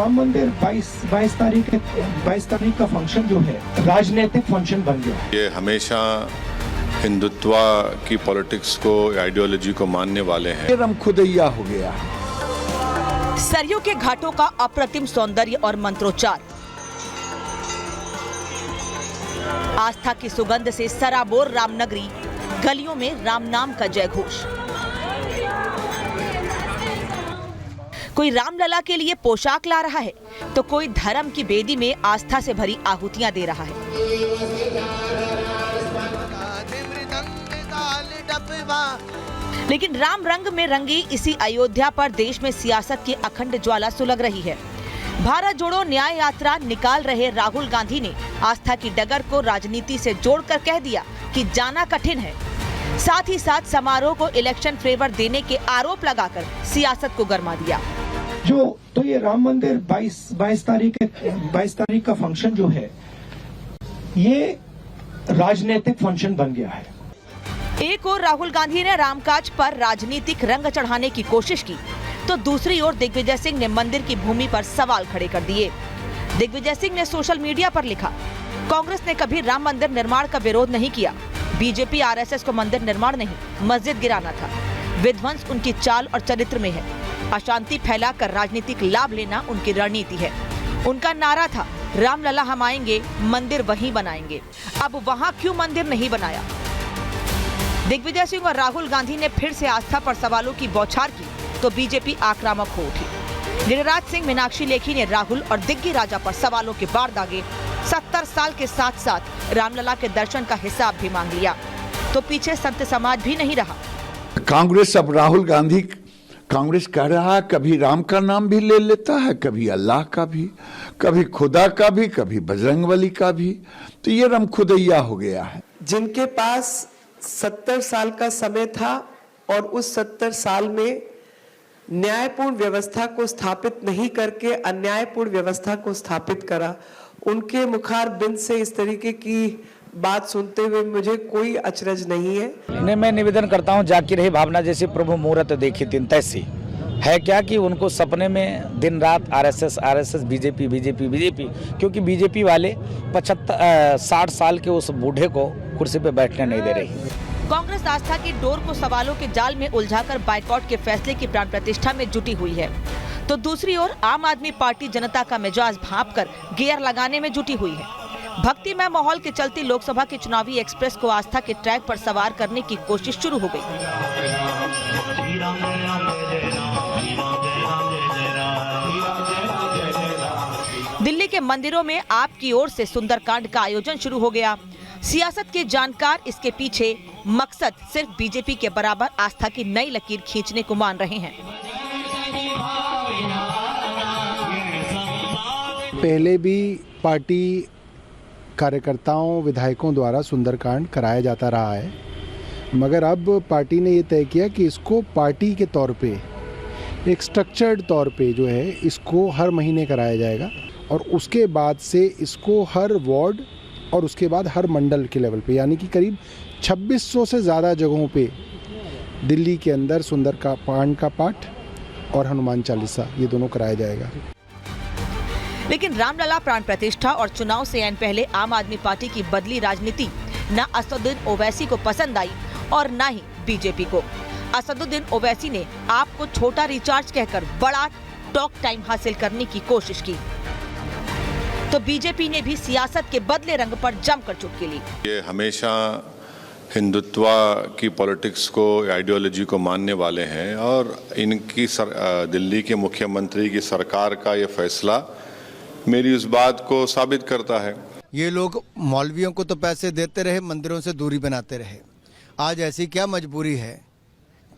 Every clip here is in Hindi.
राम मंदिर 22 तारीख का फंक्शन जो है राजनीतिक फंक्शन बन गया है। ये हमेशा हिंदुत्व की पॉलिटिक्स को, आइडियोलॉजी को मानने वाले हैं। ये रमखुदैया हो गया। सरयू के घाटों का अप्रतिम सौंदर्य और मंत्रोच्चार, आस्था की सुगंध से सराबोर रामनगरी, गलियों में राम नाम का जय घोष। कोई रामलला के लिए पोशाक ला रहा है तो कोई धर्म की बेदी में आस्था से भरी आहुतियां दे रहा है। लेकिन राम रंग में रंगी इसी अयोध्या पर देश में सियासत की अखंड ज्वाला सुलग रही है। भारत जोड़ो न्याय यात्रा निकाल रहे राहुल गांधी ने आस्था की डगर को राजनीति से जोड़कर कह दिया कि जाना कठिन है। साथ ही साथ समारोह को इलेक्शन फेवर देने के आरोप लगाकर सियासत को गरमा दिया। तो ये राम मंदिर 22 तारीख का फंक्शन जो है ये राजनीतिक फंक्शन बन गया है। एक ओर राहुल गांधी ने रामकाज पर राजनीतिक रंग चढ़ाने की कोशिश की तो दूसरी ओर दिग्विजय सिंह ने मंदिर की भूमि पर सवाल खड़े कर दिए। दिग्विजय सिंह ने सोशल मीडिया पर लिखा, कांग्रेस ने कभी राम मंदिर निर्माण का विरोध नहीं किया। बीजेपी आरएसएस को मंदिर निर्माण नहीं, मस्जिद गिराना था। विध्वंस उनकी चाल और चरित्र में है। अशांति फैलाकर राजनीतिक लाभ लेना उनकी रणनीति है। उनका नारा था, रामलला हम आएंगे, मंदिर वहीं बनाएंगे। अब वहां क्यों मंदिर नहीं बनाया? दिग्विजय सिंह और राहुल गांधी ने फिर से आस्था पर सवालों की बौछार की तो बीजेपी आक्रामक हो उठी। गिरिराज सिंह, मीनाक्षी लेखी ने राहुल और दिग्गी राजा पर सवालों के बाढ़ दागे। 70 साल के साथ साथ रामलला के दर्शन का हिसाब भी मांग लिया तो पीछे संत समाज भी नहीं रहा। कांग्रेस अब राहुल गांधी कांग्रेस कह रहा है, कभी राम का नाम भी ले लेता है, कभी अल्लाह का भी, कभी खुदा का भी, कभी बजरंगबली का भी। तो ये रमखुदैया हो गया है। जिनके पास 70 साल का समय था और उस 70 साल में न्यायपूर्ण व्यवस्था को स्थापित नहीं करके अन्यायपूर्ण व्यवस्था को स्थापित करा, उनके मुखार बिंद से इस तरीके की बात सुनते हुए मुझे कोई अचरज नहीं है। मैं निवेदन करता हूं, जाकी रही भावना जैसी प्रभु मुहूर्त देखी तीन तैसी है क्या कि उनको सपने में दिन रात आरएसएस बीजेपी, क्योंकि बीजेपी वाले 60 साल के उस बूढ़े को कुर्सी पे बैठने नहीं दे रही। कांग्रेस आस्था की डोर को सवालों के जाल में उलझाकर बाइकॉट के फैसले की प्राण प्रतिष्ठा में जुटी हुई है तो दूसरी ओर आम आदमी पार्टी जनता का मिजाज भांपकर गियर लगाने में जुटी हुई है। भक्तिमय माहौल के चलते लोकसभा के चुनावी एक्सप्रेस को आस्था के ट्रैक पर सवार करने की कोशिश शुरू हो गई। दिल्ली के मंदिरों में आपकी ओर से सुंदरकांड का आयोजन शुरू हो गया। सियासत के जानकार इसके पीछे मकसद सिर्फ बीजेपी के बराबर आस्था की नई लकीर खींचने को मान रहे हैं। पहले भी पार्टी कार्यकर्ताओं विधायकों द्वारा सुंदरकांड कराया जाता रहा है, मगर अब पार्टी ने ये तय किया कि इसको पार्टी के तौर पे एक स्ट्रक्चर्ड तौर पे जो है इसको हर महीने कराया जाएगा और उसके बाद से इसको हर वार्ड और उसके बाद हर मंडल के लेवल पे, यानी कि करीब 2600 से ज़्यादा जगहों पे दिल्ली के अंदर सुंदरकांड का पाठ और हनुमान चालीसा ये दोनों कराया जाएगा। लेकिन रामलला प्राण प्रतिष्ठा और चुनाव से ऐन पहले आम आदमी पार्टी की बदली राजनीति न असदुद्दीन ओवैसी को पसंद आई और न ही बीजेपी को। असदुद्दीन ओवैसी ने आपको छोटा रिचार्ज कहकर बड़ा टॉक टाइम हासिल करने की कोशिश की तो बीजेपी ने भी सियासत के बदले रंग पर जमकर चुटकी ली। ये हमेशा हिंदुत्व की पॉलिटिक्स को, आइडियोलॉजी को मानने वाले हैं और इनकी दिल्ली के मुख्यमंत्री की सरकार का ये फैसला मेरी उस बात को साबित करता है। ये लोग मौलवियों को तो पैसे देते रहे, मंदिरों से दूरी बनाते रहे। आज ऐसी क्या मजबूरी है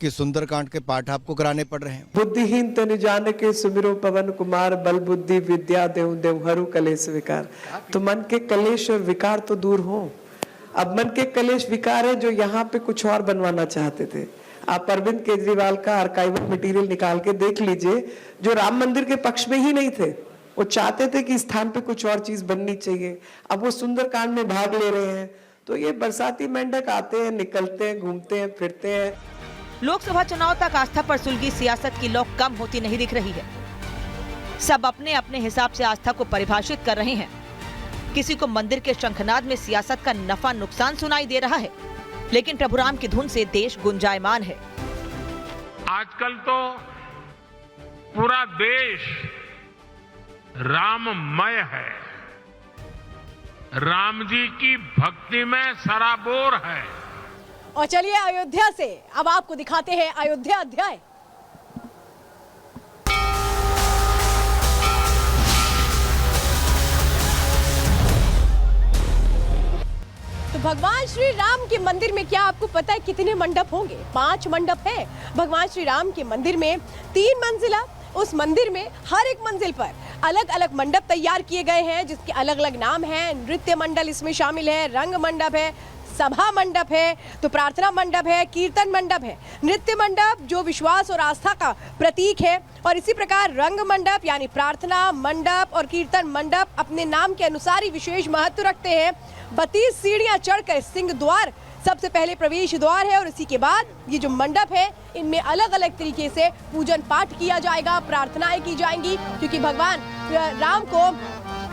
कि सुंदरकांड के पाठ आपको कराने पड़ रहे हैं? बुद्धिहीन तन जान के सुमिरो पवन कुमार, बल बुद्धि विद्या देव हरू कलेश विकार। तो मन के कलेश और विकार तो दूर हो। अब मन के कलेश विकार है जो यहाँ पे कुछ और बनवाना चाहते थे। आप अरविंद केजरीवाल का आर्काइवल मटेरियल निकाल के देख लीजिए, जो राम मंदिर के पक्ष में ही नहीं थे, वो चाहते थे कि इस स्थान पे कुछ और चीज बननी चाहिए। अब वो सुंदरकांड में भाग ले रहे हैं तो ये बरसाती मेंढक आते हैं, निकलते हैं, घूमते हैं, फिरते हैं। लोकसभा चुनाव तक आस्था पर सुलगी सियासत की लौ कम होती नहीं दिख रही है। सब अपने अपने हिसाब से आस्था को परिभाषित कर रहे हैं। किसी को मंदिर के शंखनाद में सियासत का नफा नुकसान सुनाई दे रहा है, लेकिन प्रभुराम की धुन से देश गुंजायमान है। आजकल तो पूरा देश राममय है, राम जी की भक्ति में सराबोर है। और चलिए अयोध्या से अब आपको दिखाते हैं अयोध्या अध्याय। तो भगवान श्री राम के मंदिर में क्या आपको पता है कितने मंडप होंगे? 5 मंडप है भगवान श्री राम के मंदिर में, 3 मंजिला। उस मंदिर में हर एक मंजिल पर अलग अलग मंडप तैयार किए गए हैं, जिसके अलग अलग नाम हैं। नृत्य मंडल इसमें शामिल है, रंग मंडप है, सभा मंडप है, तो प्रार्थना मंडप है, कीर्तन मंडप है। नृत्य मंडप जो विश्वास और आस्था का प्रतीक है, और इसी प्रकार रंग मंडप यानी प्रार्थना मंडप और कीर्तन मंडप अपने नाम के अनुसार ही विशेष महत्व रखते हैं। 32 सीढ़ियां चढ़कर सिंह द्वार सबसे पहले प्रवेश द्वार है, और इसी के बाद ये जो मंडप है इनमें अलग अलग तरीके से पूजन पाठ किया जाएगा, प्रार्थनाएं की जाएंगी, क्योंकि भगवान राम को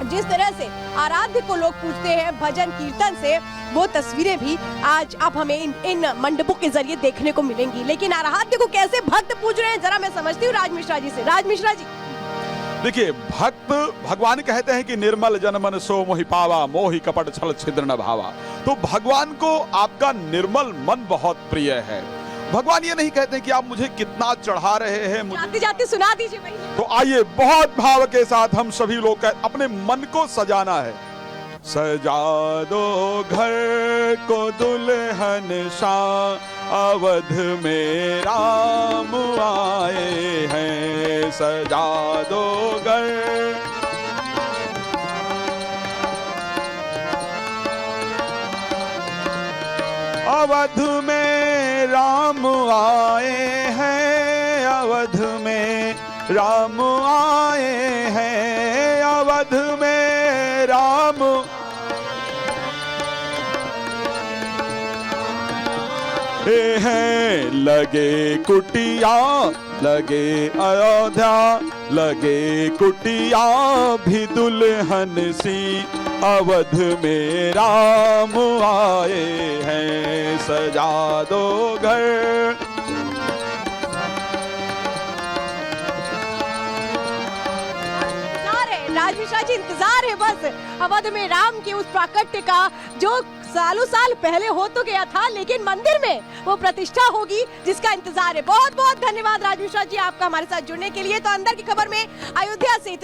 जिस तरह से आराध्य को लोग पूजते हैं भजन कीर्तन से, वो तस्वीरें भी आज आप हमें इन मंडपों के जरिए देखने को मिलेंगी। लेकिन आराध्य को कैसे भक्त पूज रहे हैं जरा मैं समझती हूँ राज मिश्रा जी से। राज मिश्रा जी, देखिए, भक्त भगवान कहते हैं कि निर्मल जन मन सो मोहि पावा, मोहि कपट छल छिद्र न भावा। तो भगवान को आपका निर्मल मन बहुत प्रिय है। भगवान ये नहीं कहते कि आप मुझे कितना चढ़ा रहे हैं, जाते जाते सुना दीजिए भाई। तो आइए बहुत भाव के साथ हम सभी लोग अपने मन को सजाना है। सजा दो घर को दुल्हन सा, अवध में राम आए हैं। सजा दो घर, अवध में राम आए हैं। अवध में राम आए हैं। अवध में राम हैं। लगे कुटिया लगे अयोध्या, लगे कुटिया भी दुल्हन सी, अवध में राम आए हैं। सजा दो घर, राज मिश्रा जी इंतजार है बस अवध में राम के उस प्राकट्य का, जो सालों साल पहले हो तो गया था, लेकिन मंदिर में वो प्रतिष्ठा होगी जिसका इंतजार है। बहुत बहुत धन्यवाद राज मिश्रा जी आपका हमारे साथ जुड़ने के लिए। तो अंदर की खबर में अयोध्या से